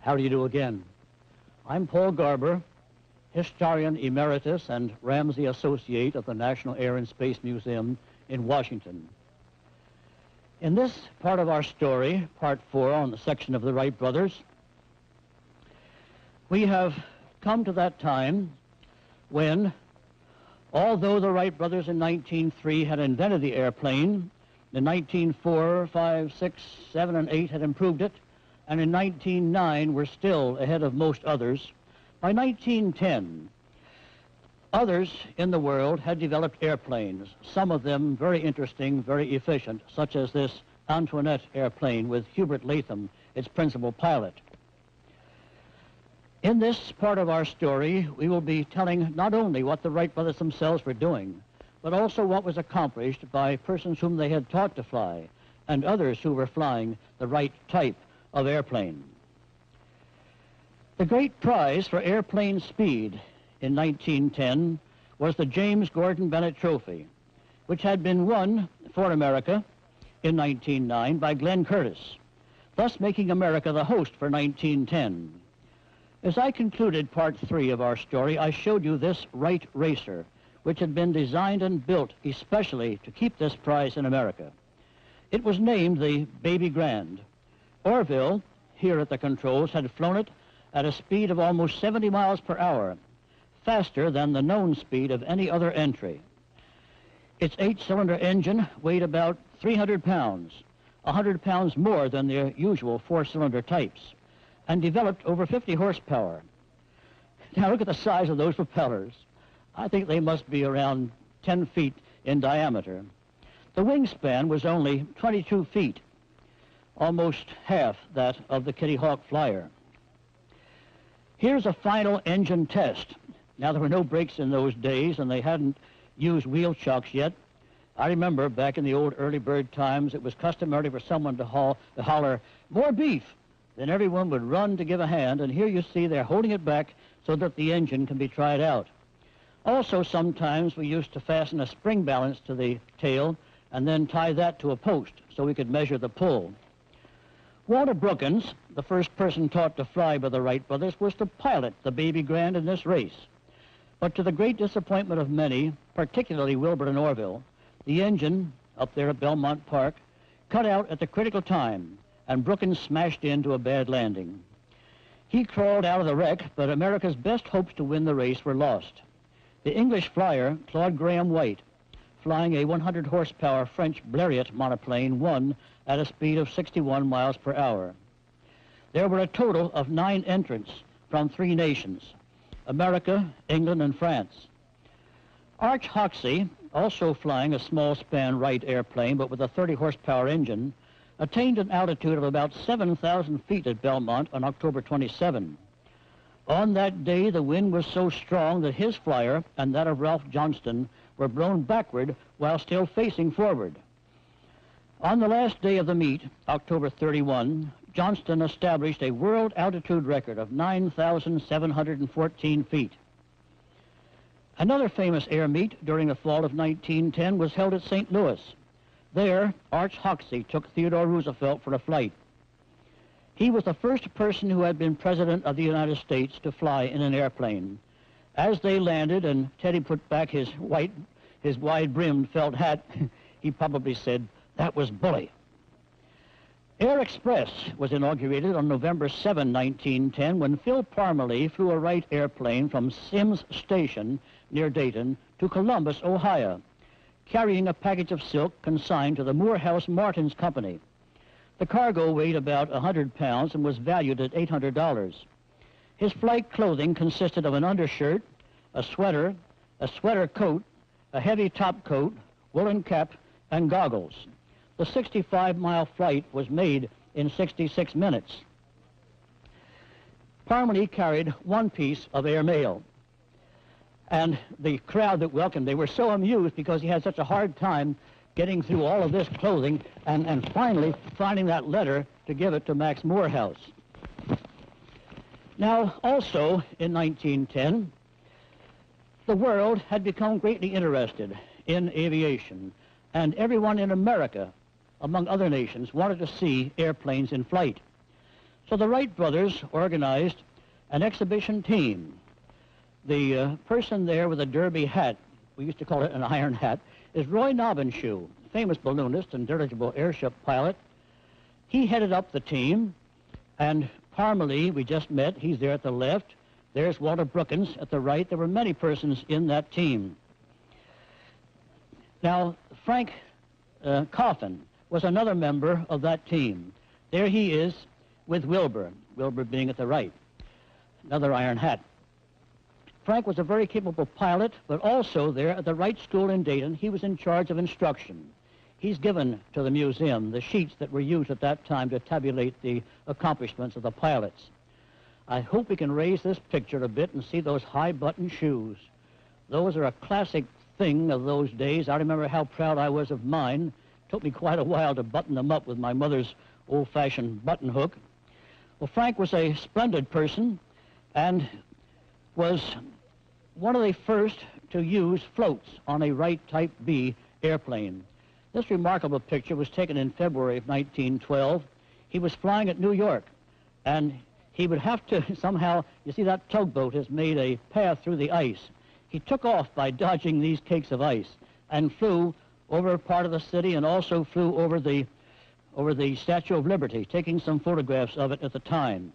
How do you do again? I'm Paul Garber, Historian Emeritus and Ramsey Associate of the National Air and Space Museum in Washington. In this part of our story, part 4 on the section of the Wright brothers, we have come to that time when, although the Wright brothers in 1903 had invented the airplane, in 1904, 5, 6, 7, and 8 had improved it, and in 1909 were still ahead of most others. By 1910, others in the world had developed airplanes, some of them very interesting, very efficient, such as this Antoinette airplane with Hubert Latham, its principal pilot. In this part of our story, we will be telling not only what the Wright brothers themselves were doing, but also what was accomplished by persons whom they had taught to fly, and others who were flying the right type of airplane. The great prize for airplane speed in 1910 was the James Gordon Bennett Trophy, which had been won for America in 1909 by Glenn Curtiss, thus making America the host for 1910. As I concluded part 3 of our story, I showed you this Wright racer, which had been designed and built especially to keep this prize in America. It was named the Baby Grand. Orville, here at the controls, had flown it at a speed of almost 70 miles per hour, faster than the known speed of any other entry. Its 8-cylinder engine weighed about 300 pounds, 100 pounds more than the usual 4-cylinder types, and developed over 50 horsepower. Now look at the size of those propellers. I think they must be around 10 feet in diameter. The wingspan was only 22 feet, almost half that of the Kitty Hawk Flyer. Here's a final engine test. Now, there were no brakes in those days, and they hadn't used wheel chocks yet. I remember back in the old early bird times, it was customary for someone to holler, "More beef!" Then everyone would run to give a hand, and here you see they're holding it back so that the engine can be tried out. Also, sometimes we used to fasten a spring balance to the tail and then tie that to a post so we could measure the pull. Walter Brookins, the first person taught to fly by the Wright brothers, was to pilot the Baby Grand in this race. But to the great disappointment of many, particularly Wilbur and Orville, the engine, up there at Belmont Park, cut out at the critical time, and Brookins smashed into a bad landing. He crawled out of the wreck, but America's best hopes to win the race were lost. The English flyer, Claude Graham White, flying a 100-horsepower French Blériot monoplane, won at a speed of 61 miles per hour. There were a total of 9 entrants from 3 nations, America, England, and France. Arch Hoxsey, also flying a small-span Wright airplane but with a 30-horsepower engine, attained an altitude of about 7,000 feet at Belmont on October 27. On that day, the wind was so strong that his flyer and that of Ralph Johnston were blown backward while still facing forward. On the last day of the meet, October 31, Johnston established a world altitude record of 9,714 feet. Another famous air meet during the fall of 1910 was held at St. Louis. There, Arch Hoxsey took Theodore Roosevelt for a flight. He was the first person who had been President of the United States to fly in an airplane. As they landed and Teddy put back his wide-brimmed felt hat, he probably said, "That was bully." Air Express was inaugurated on November 7, 1910, when Phil Parmalee flew a Wright airplane from Sims Station near Dayton to Columbus, Ohio, carrying a package of silk consigned to the Morehouse Martins Company. The cargo weighed about 100 pounds and was valued at $800. His flight clothing consisted of an undershirt, a sweater coat, a heavy top coat, woolen cap, and goggles. The 65-mile flight was made in 66 minutes. Parmalee carried 1 piece of airmail. And the crowd that welcomed, they were so amused because he had such a hard time getting through all of this clothing and finally finding that letter to give it to Max Morehouse. Now, also in 1910, the world had become greatly interested in aviation, and everyone in America, among other nations, wanted to see airplanes in flight. So the Wright brothers organized an exhibition team. The person there with a derby hat, we used to call it an iron hat, is Roy Nobbenshoe, famous balloonist and dirigible airship pilot. He headed up the team, and Parmalee, we just met, he's there at the left. There's Walter Brookins at the right. There were many persons in that team. Now, Frank Coffin was another member of that team. There he is with Wilbur being at the right, another iron hat. Frank was a very capable pilot, but also there at the Wright School in Dayton, he was in charge of instruction. He's given to the museum the sheets that were used at that time to tabulate the accomplishments of the pilots. I hope we can raise this picture a bit and see those high-button shoes. Those are a classic thing of those days. I remember how proud I was of mine. It took me quite a while to button them up with my mother's old-fashioned button hook. Well, Frank was a splendid person and was one of the first to use floats on a Wright Type B airplane. This remarkable picture was taken in February of 1912. He was flying at New York, and he would have to somehow, you see that tugboat has made a path through the ice. He took off by dodging these cakes of ice and flew over part of the city and also flew over the Statue of Liberty, taking some photographs of it at the time.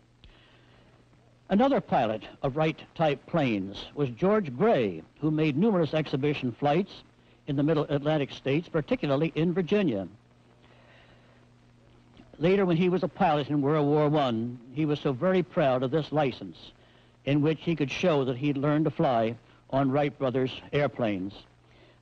Another pilot of Wright-type planes was George Gray, who made numerous exhibition flights in the Middle Atlantic states, particularly in Virginia. Later, when he was a pilot in World War I, he was so very proud of this license in which he could show that he'd learned to fly on Wright Brothers airplanes.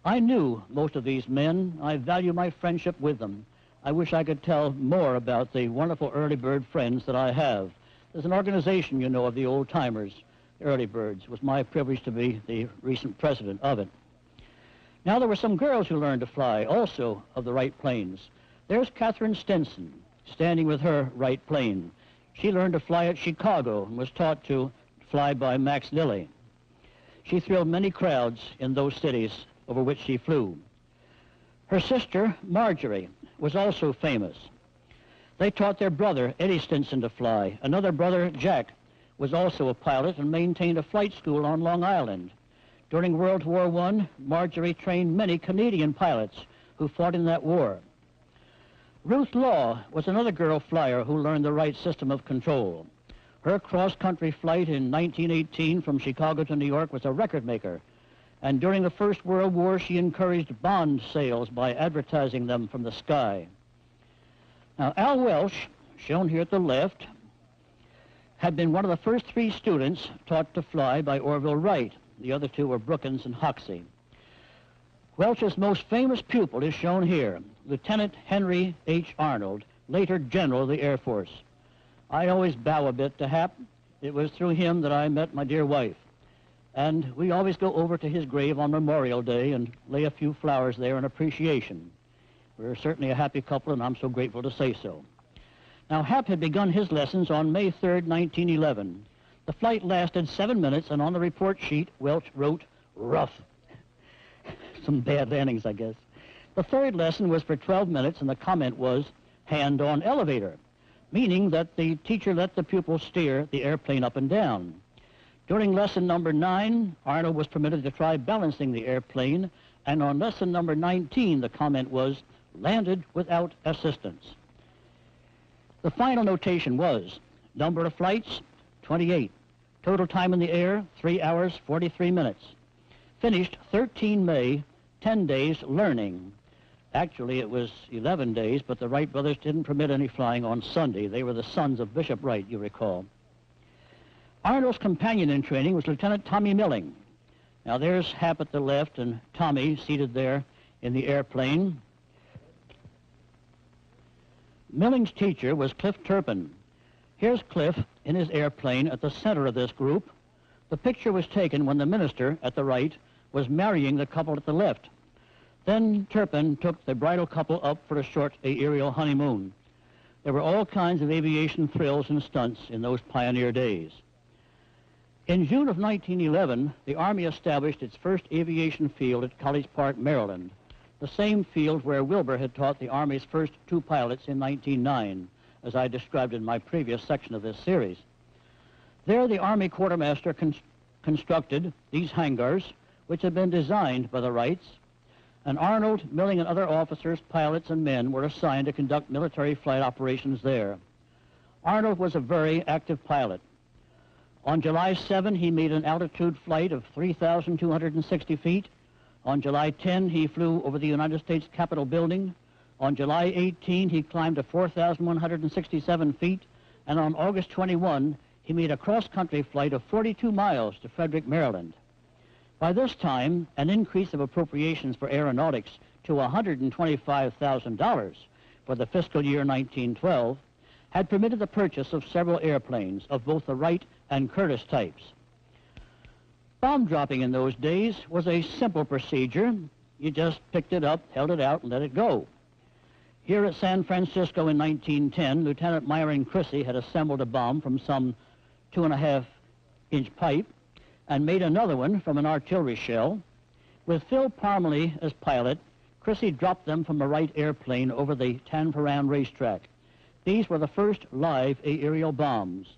I knew most of these men. I value my friendship with them. I wish I could tell more about the wonderful early bird friends that I have. There's an organization, you know, of the old-timers, the early birds. It was my privilege to be the recent president of it. Now, there were some girls who learned to fly, also of the Wright planes. There's Catherine Stinson, standing with her Wright plane. She learned to fly at Chicago and was taught to fly by Max Lilly. She thrilled many crowds in those cities over which she flew. Her sister, Marjorie, was also famous. They taught their brother, Eddie Stinson, to fly. Another brother, Jack, was also a pilot and maintained a flight school on Long Island. During World War I, Marjorie trained many Canadian pilots who fought in that war. Ruth Law was another girl flyer who learned the right system of control. Her cross-country flight in 1918 from Chicago to New York was a record maker. And during the First World War, she encouraged bond sales by advertising them from the sky. Now, Al Welsh, shown here at the left, had been one of the first three students taught to fly by Orville Wright. The other two were Brookins and Hoxsey. Welsh's most famous pupil is shown here, Lieutenant Henry H. Arnold, later General of the Air Force. I always bow a bit to Hap. It was through him that I met my dear wife. And we always go over to his grave on Memorial Day and lay a few flowers there in appreciation. We're certainly a happy couple, and I'm so grateful to say so. Now, Hap had begun his lessons on May 3rd, 1911. The flight lasted 7 minutes, and on the report sheet, Welch wrote, rough. Some bad landings, I guess. The third lesson was for 12 minutes, and the comment was, hand on elevator, meaning that the teacher let the pupil steer the airplane up and down. During lesson number 9, Arnold was permitted to try balancing the airplane, and on lesson number 19, the comment was, landed without assistance. The final notation was, number of flights, 28. Total time in the air, 3 hours, 43 minutes. Finished 13 May, 10 days learning. Actually, it was 11 days, but the Wright brothers didn't permit any flying on Sunday. They were the sons of Bishop Wright, you recall. Arnold's companion in training was Lieutenant Tommy Milling. Now, there's Hap at the left and Tommy seated there in the airplane. Milling's teacher was Cliff Turpin. Here's Cliff in his airplane at the center of this group. The picture was taken when the minister at the right was marrying the couple at the left. Then Turpin took the bridal couple up for a short aerial honeymoon. There were all kinds of aviation thrills and stunts in those pioneer days. In June of 1911, the Army established its first aviation field at College Park, Maryland, the same field where Wilbur had taught the Army's first 2 pilots in 1909, as I described in my previous section of this series. There, the Army quartermaster constructed these hangars, which had been designed by the Wrights, and Arnold, Milling, and other officers, pilots, and men were assigned to conduct military flight operations there. Arnold was a very active pilot. On July 7, he made an altitude flight of 3,260 feet. On July 10, he flew over the United States Capitol building. On July 18, he climbed to 4,167 feet. And on August 21, he made a cross-country flight of 42 miles to Frederick, Maryland. By this time, an increase of appropriations for aeronautics to $125,000 for the fiscal year 1912 had permitted the purchase of several airplanes of both the Wright and Curtiss types. Bomb dropping in those days was a simple procedure. You just picked it up, held it out, and let it go. Here at San Francisco in 1910, Lieutenant Myron Crissy had assembled a bomb from some 2.5-inch pipe and made another one from an artillery shell. With Phil Parmalee as pilot, Crissy dropped them from a Wright airplane over the Tanforan racetrack. These were the first live aerial bombs.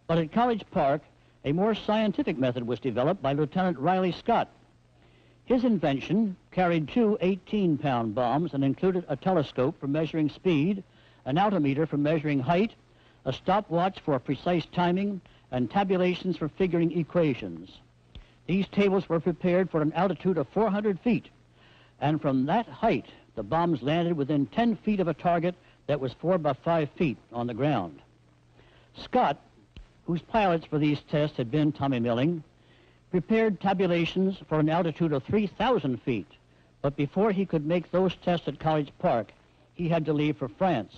But at College Park, a more scientific method was developed by Lieutenant Riley Scott. His invention carried two 18-pound bombs and included a telescope for measuring speed, an altimeter for measuring height, a stopwatch for precise timing, and tabulations for figuring equations. These tables were prepared for an altitude of 400 feet, and from that height, the bombs landed within 10 feet of a target that was 4 by 5 feet on the ground. Scott, whose pilots for these tests had been Tommy Milling, prepared tabulations for an altitude of 3,000 feet, but before he could make those tests at College Park, he had to leave for France.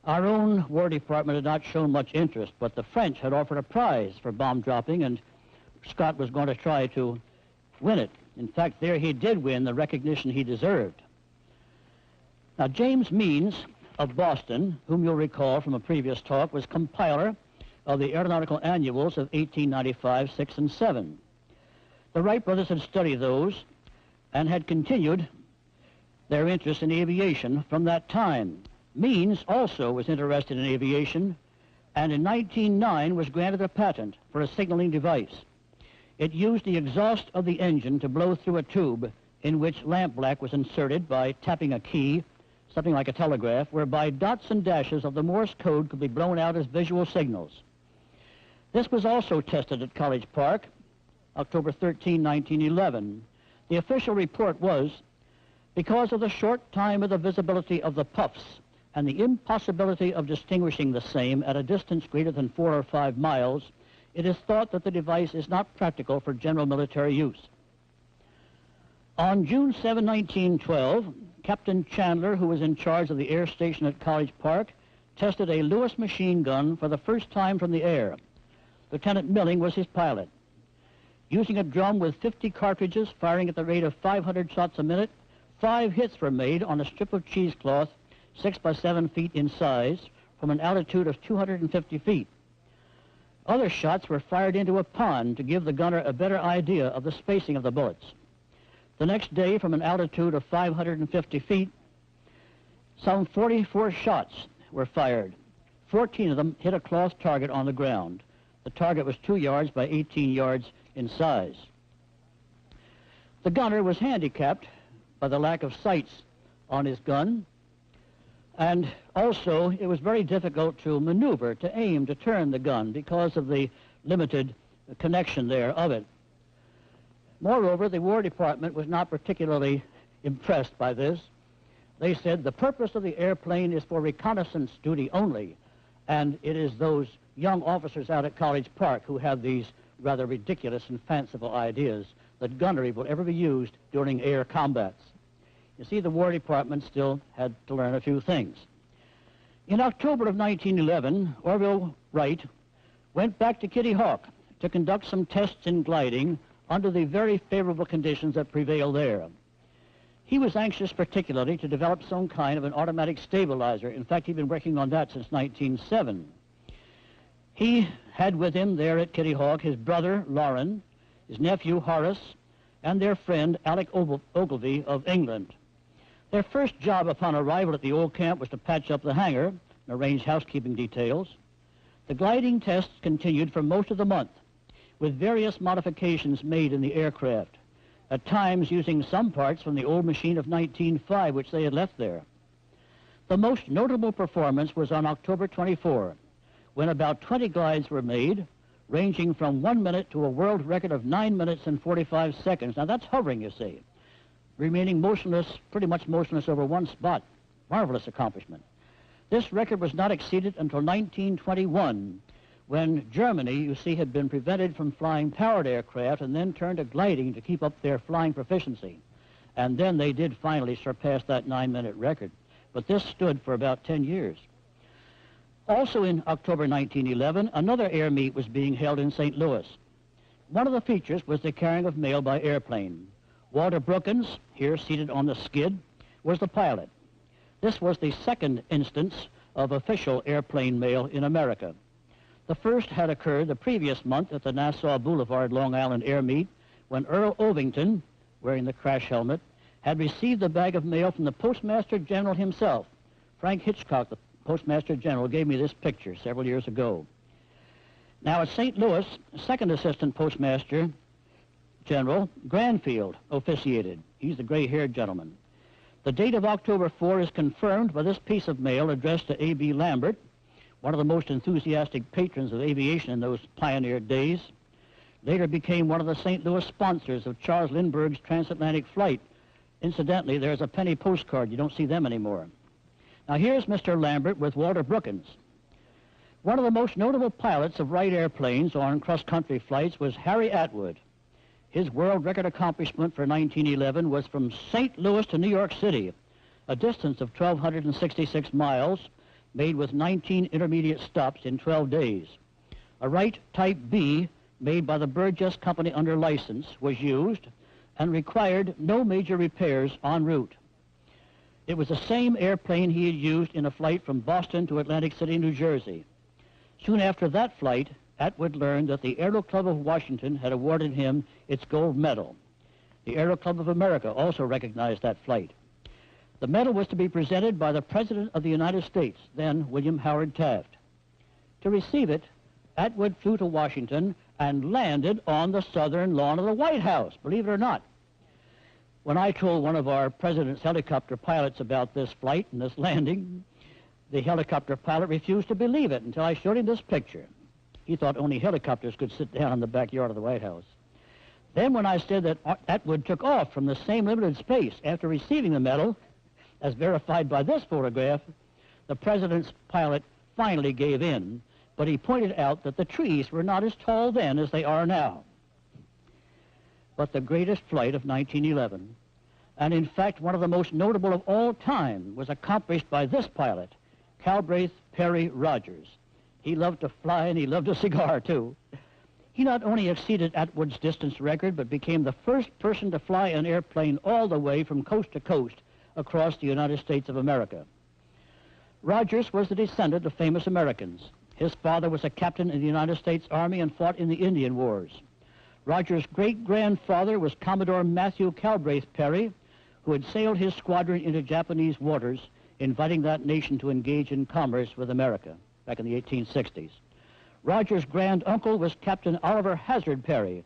Our own War Department had not shown much interest, but the French had offered a prize for bomb dropping, and Scott was going to try to win it. In fact, there he did win the recognition he deserved. Now, James Means of Boston, whom you'll recall from a previous talk, was compiler of the aeronautical annuals of 1895, 6, and 7. The Wright brothers had studied those and had continued their interest in aviation from that time. Means also was interested in aviation, and in 1909 was granted a patent for a signaling device. It used the exhaust of the engine to blow through a tube in which lampblack was inserted by tapping a key, something like a telegraph, whereby dots and dashes of the Morse code could be blown out as visual signals. This was also tested at College Park, October 13, 1911. The official report was, because of the short time of the visibility of the puffs and the impossibility of distinguishing the same at a distance greater than 4 or 5 miles, it is thought that the device is not practical for general military use. On June 7, 1912, Captain Chandler, who was in charge of the air station at College Park, tested a Lewis machine gun for the first time from the air. Lieutenant Milling was his pilot. Using a drum with 50 cartridges firing at the rate of 500 shots a minute, 5 hits were made on a strip of cheesecloth 6 by 7 feet in size from an altitude of 250 feet. Other shots were fired into a pond to give the gunner a better idea of the spacing of the bullets. The next day, from an altitude of 550 feet, some 44 shots were fired. 14 of them hit a cloth target on the ground. The target was 2 yards by 18 yards in size. The gunner was handicapped by the lack of sights on his gun, and also it was very difficult to maneuver, to aim, to turn the gun because of the limited connection there of it. Moreover, the War Department was not particularly impressed by this. They said the purpose of the airplane is for reconnaissance duty only, and it is those young officers out at College Park who have these rather ridiculous and fanciful ideas that gunnery will ever be used during air combats. You see, the War Department still had to learn a few things. In October of 1911, Orville Wright went back to Kitty Hawk to conduct some tests in gliding under the very favorable conditions that prevail there. He was anxious particularly to develop some kind of an automatic stabilizer. In fact, he'd been working on that since 1907. He had with him there at Kitty Hawk his brother, Lauren, his nephew, Horace, and their friend, Alec Ogilvy of England. Their first job upon arrival at the old camp was to patch up the hangar. and arrange housekeeping details. The gliding tests continued for most of the month, with various modifications made in the aircraft, at times using some parts from the old machine of 1905, which they had left there. The most notable performance was on October 24, when about 20 glides were made, ranging from 1 minute to a world record of 9 minutes and 45 seconds. Now that's hovering, you see, remaining motionless, pretty much motionless over one spot. Marvelous accomplishment. This record was not exceeded until 1921, when Germany, you see, had been prevented from flying powered aircraft and then turned to gliding to keep up their flying proficiency. And then they did finally surpass that 9-minute record. But this stood for about 10 years. Also in October 1911, another air meet was being held in St. Louis. One of the features was the carrying of mail by airplane. Walter Brookins, here seated on the skid, was the pilot. This was the second instance of official airplane mail in America. The first had occurred the previous month at the Nassau Boulevard, Long Island Air Meet, when Earl Ovington, wearing the crash helmet, had received a bag of mail from the Postmaster General himself. Frank Hitchcock, the Postmaster General, gave me this picture several years ago. Now at St. Louis, Second Assistant Postmaster General Granfield officiated. He's the gray-haired gentleman. The date of October 4 is confirmed by this piece of mail addressed to A.B. Lambert, one of the most enthusiastic patrons of aviation in those pioneer days. Later became one of the St. Louis sponsors of Charles Lindbergh's transatlantic flight. Incidentally, there's a penny postcard. You don't see them anymore. Now here's Mr. Lambert with Walter Brookins. One of the most notable pilots of Wright airplanes on cross-country flights was Harry Atwood. His world record accomplishment for 1911 was from St. Louis to New York City, a distance of 1,266 miles, made with 19 intermediate stops in 12 days. A Wright Type B, made by the Burgess Company under license, was used and required no major repairs en route. It was the same airplane he had used in a flight from Boston to Atlantic City, New Jersey. Soon after that flight, Atwood learned that the Aero Club of Washington had awarded him its gold medal. The Aero Club of America also recognized that flight. The medal was to be presented by the President of the United States, then William Howard Taft. To receive it, Atwood flew to Washington and landed on the southern lawn of the White House, believe it or not. When I told one of our president's helicopter pilots about this flight and this landing, the helicopter pilot refused to believe it until I showed him this picture. He thought only helicopters could sit down in the backyard of the White House. Then when I said that Atwood took off from the same limited space after receiving the medal, as verified by this photograph, the president's pilot finally gave in, but he pointed out that the trees were not as tall then as they are now. But the greatest flight of 1911, and in fact one of the most notable of all time, was accomplished by this pilot, Calbraith Perry Rogers. He loved to fly and he loved a cigar too. He not only exceeded Atwood's distance record, but became the first person to fly an airplane all the way from coast to coast across the United States of America. Rogers was the descendant of famous Americans. His father was a captain in the United States Army and fought in the Indian Wars. Rogers' great-grandfather was Commodore Matthew Calbraith Perry, who had sailed his squadron into Japanese waters, inviting that nation to engage in commerce with America back in the 1860s. Rogers' grand-uncle was Captain Oliver Hazard Perry,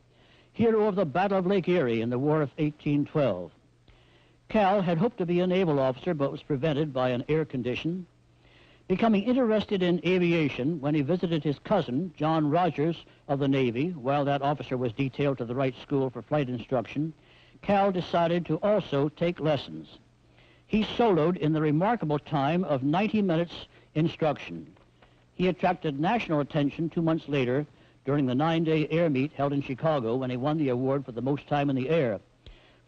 hero of the Battle of Lake Erie in the War of 1812. Cal had hoped to be a naval officer, but was prevented by an air condition. Becoming interested in aviation when he visited his cousin, John Rogers of the Navy, while that officer was detailed to the Wright School for flight instruction, Cal decided to also take lessons. He soloed in the remarkable time of 90 minutes instruction. He attracted national attention 2 months later during the 9-day air meet held in Chicago when he won the award for the most time in the air,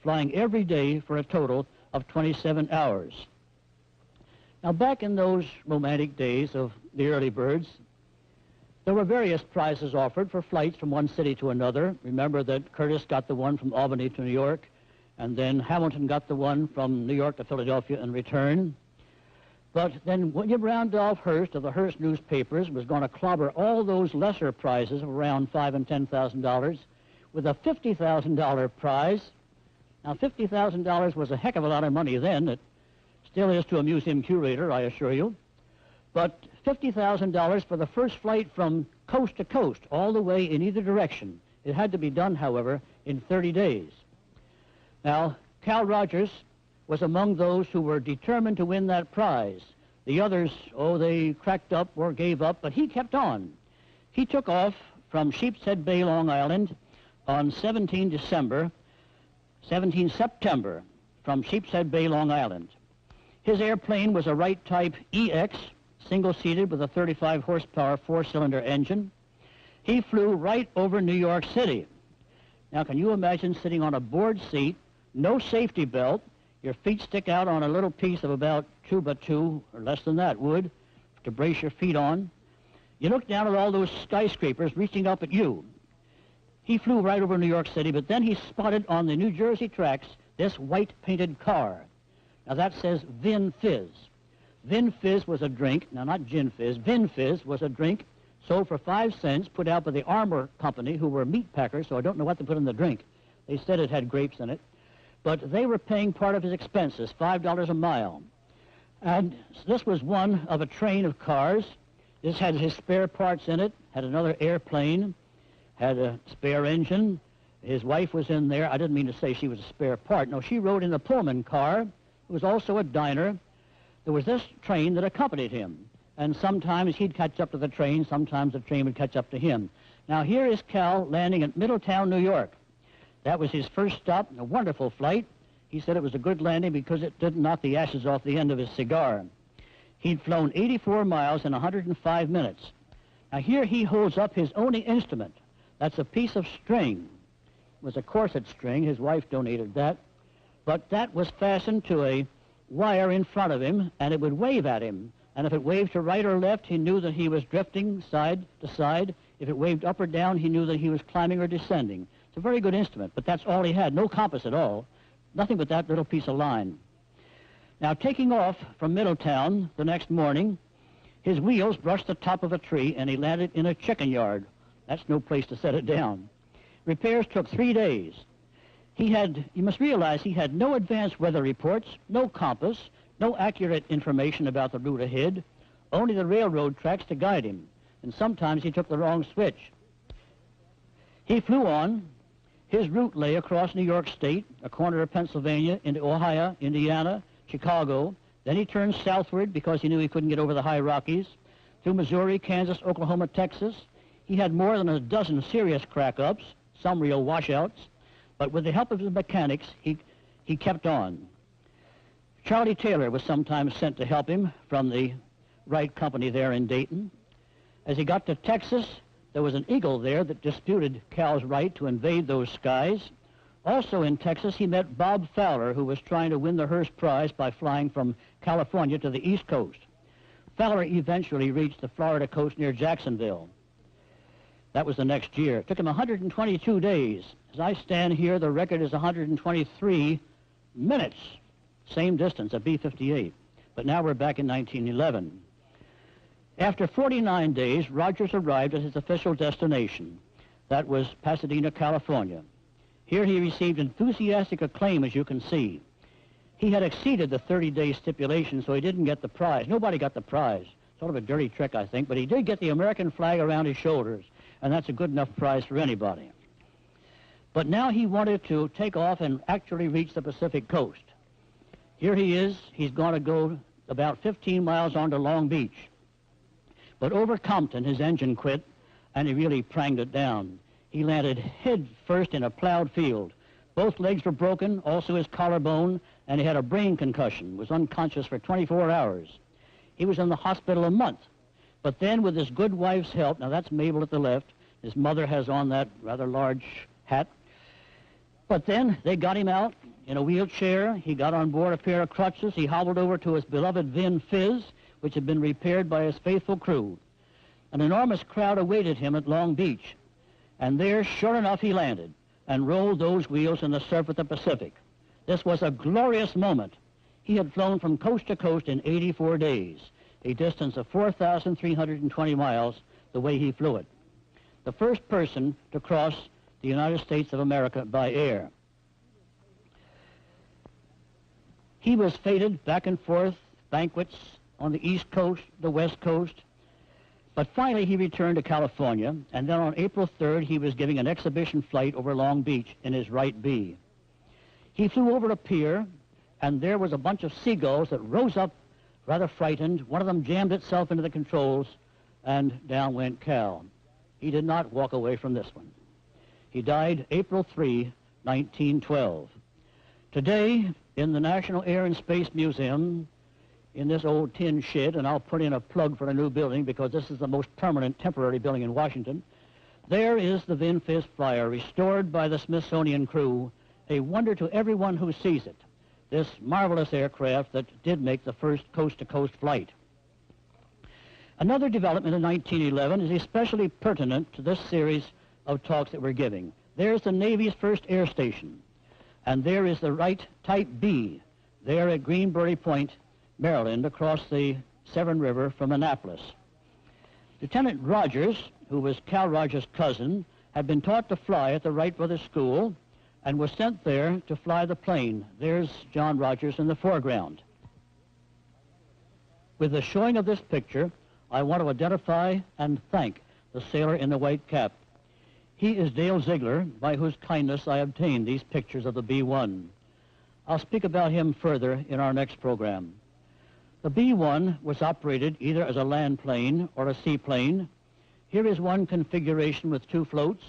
flying every day for a total of 27 hours. Now, back in those romantic days of the early birds, there were various prizes offered for flights from one city to another. Remember that Curtis got the one from Albany to New York, and then Hamilton got the one from New York to Philadelphia in return. But then William Randolph Hearst of the Hearst newspapers was going to clobber all those lesser prizes of around $5,000 and $10,000 with a $50,000 prize. Now, $50,000 was a heck of a lot of money then. It still is to a museum curator, I assure you. but $50,000 for the first flight from coast to coast, all the way in either direction. It had to be done, however, in 30 days. Now, Cal Rogers was among those who were determined to win that prize. The others, they cracked up or gave up, but he kept on. He took off from Sheepshead Bay, Long Island, on 17 September, from Sheepshead Bay, Long Island. His airplane was a Wright type EX, single-seated with a 35 horsepower four-cylinder engine. He flew right over New York City. Now, can you imagine sitting on a board seat, no safety belt, your feet stick out on a little piece of about 2x2, or less than that, wood, to brace your feet on. You look down at all those skyscrapers reaching up at you. He flew right over New York City, but then he spotted on the New Jersey tracks this white-painted car. Now, that says Vin Fizz. Vin Fizz was a drink, now not Gin Fizz, Vin Fizz was a drink sold for 5 cents, put out by the Armour Company, who were meat packers, so I don't know what to put in the drink. They said it had grapes in it. But they were paying part of his expenses, $5 a mile. And this was one of a train of cars. This had his spare parts in it, had another airplane, had a spare engine. His wife was in there. I didn't mean to say she was a spare part. No, she rode in a Pullman car. It was also a diner. There was this train that accompanied him. And sometimes he'd catch up to the train, sometimes the train would catch up to him. Now, here is Cal landing at Middletown, New York. That was his first stop, a wonderful flight. He said it was a good landing because it didn't knock the ashes off the end of his cigar. He'd flown 84 miles in 105 minutes. Now, here he holds up his only instrument. That's a piece of string. It was a corset string. His wife donated that. But that was fastened to a wire in front of him, and it would wave at him. And if it waved to right or left, he knew that he was drifting side to side. If it waved up or down, he knew that he was climbing or descending. It's a very good instrument, but that's all he had. No compass at all. Nothing but that little piece of line. Now, taking off from Middletown the next morning, his wheels brushed the top of a tree, and he landed in a chicken yard. That's no place to set it down. Repairs took 3 days. You must realize he had no advanced weather reports, no compass, no accurate information about the route ahead, only the railroad tracks to guide him, and sometimes he took the wrong switch. He flew on. His route lay across New York State, a corner of Pennsylvania, into Ohio, Indiana, Chicago. Then he turned southward because he knew he couldn't get over the high Rockies, through Missouri, Kansas, Oklahoma, Texas. He had more than a dozen serious crack-ups, some real washouts, but with the help of his mechanics, he kept on. Charlie Taylor was sometimes sent to help him from the Wright Company there in Dayton. As he got to Texas, there was an eagle there that disputed Cal's right to invade those skies. Also in Texas, he met Bob Fowler, who was trying to win the Hearst Prize by flying from California to the East Coast. Fowler eventually reached the Florida coast near Jacksonville. That was the next year. It took him 122 days. As I stand here, the record is 123 minutes. Same distance, a B-58. But now we're back in 1911. After 49 days, Rogers arrived at his official destination. That was Pasadena, California. Here he received enthusiastic acclaim, as you can see. He had exceeded the 30-day stipulation, so he didn't get the prize. Nobody got the prize. Sort of a dirty trick, I think, but he did get the American flag around his shoulders, and that's a good enough prize for anybody. But now he wanted to take off and actually reach the Pacific coast. Here he is. He's going to go about 15 miles on to Long Beach. But over Compton, his engine quit, and he really pranged it down. He landed head first in a plowed field. Both legs were broken, also his collarbone, and he had a brain concussion, was unconscious for 24 hours. He was in the hospital a month. But then, with his good wife's help, now that's Mabel at the left, his mother has on that rather large hat. But then they got him out in a wheelchair. He got on board a pair of crutches. He hobbled over to his beloved Vin Fizz, which had been repaired by his faithful crew. An enormous crowd awaited him at Long Beach. And there, sure enough, he landed and rolled those wheels in the surf of the Pacific. This was a glorious moment. He had flown from coast to coast in 84 days, a distance of 4,320 miles the way he flew it. The first person to cross the United States of America by air. He was feted back and forth, banquets, on the East Coast, the West Coast. But finally, he returned to California, and then on April 3rd, he was giving an exhibition flight over Long Beach in his Wright B. He flew over a pier, and there was a bunch of seagulls that rose up rather frightened. One of them jammed itself into the controls, and down went Cal. He did not walk away from this one. He died April 3, 1912. Today, in the National Air and Space Museum, in this old tin shed, and I'll put in a plug for a new building because this is the most permanent temporary building in Washington, there is the Vinfast Flyer, restored by the Smithsonian crew, a wonder to everyone who sees it, this marvelous aircraft that did make the first coast-to-coast flight. Another development in 1911 is especially pertinent to this series of talks that we're giving. There's the Navy's first air station, and there is the Wright Type B, there at Greenbury Point, Maryland, across the Severn River from Annapolis. Lieutenant Rogers, who was Cal Rogers' cousin, had been taught to fly at the Wright Brothers School and was sent there to fly the plane. There's John Rogers in the foreground. With the showing of this picture, I want to identify and thank the sailor in the white cap. He is Dale Ziegler, by whose kindness I obtained these pictures of the B-1. I'll speak about him further in our next program. The B-1 was operated either as a land plane or a seaplane. Here is one configuration with two floats,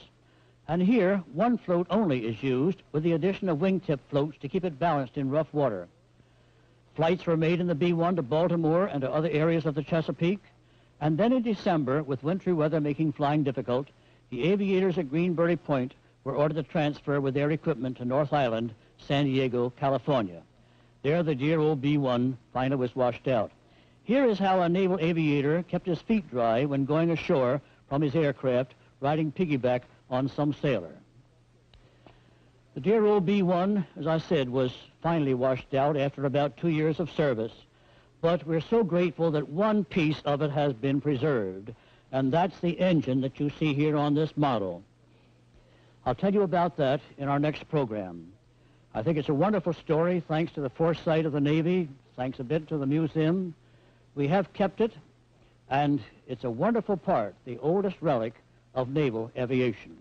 and here one float only is used with the addition of wingtip floats to keep it balanced in rough water. Flights were made in the B-1 to Baltimore and to other areas of the Chesapeake, and then in December, with wintry weather making flying difficult, the aviators at Greenbury Point were ordered to transfer with their equipment to North Island, San Diego, California. There the dear old B-1 finally was washed out. Here is how a naval aviator kept his feet dry when going ashore from his aircraft, riding piggyback on some sailor. The dear old B-1, as I said, was finally washed out after about 2 years of service, but we're so grateful that one piece of it has been preserved, and that's the engine that you see here on this model. I'll tell you about that in our next program. I think it's a wonderful story, thanks to the foresight of the Navy, thanks a bit to the museum. We have kept it, and it's a wonderful part, the oldest relic of naval aviation.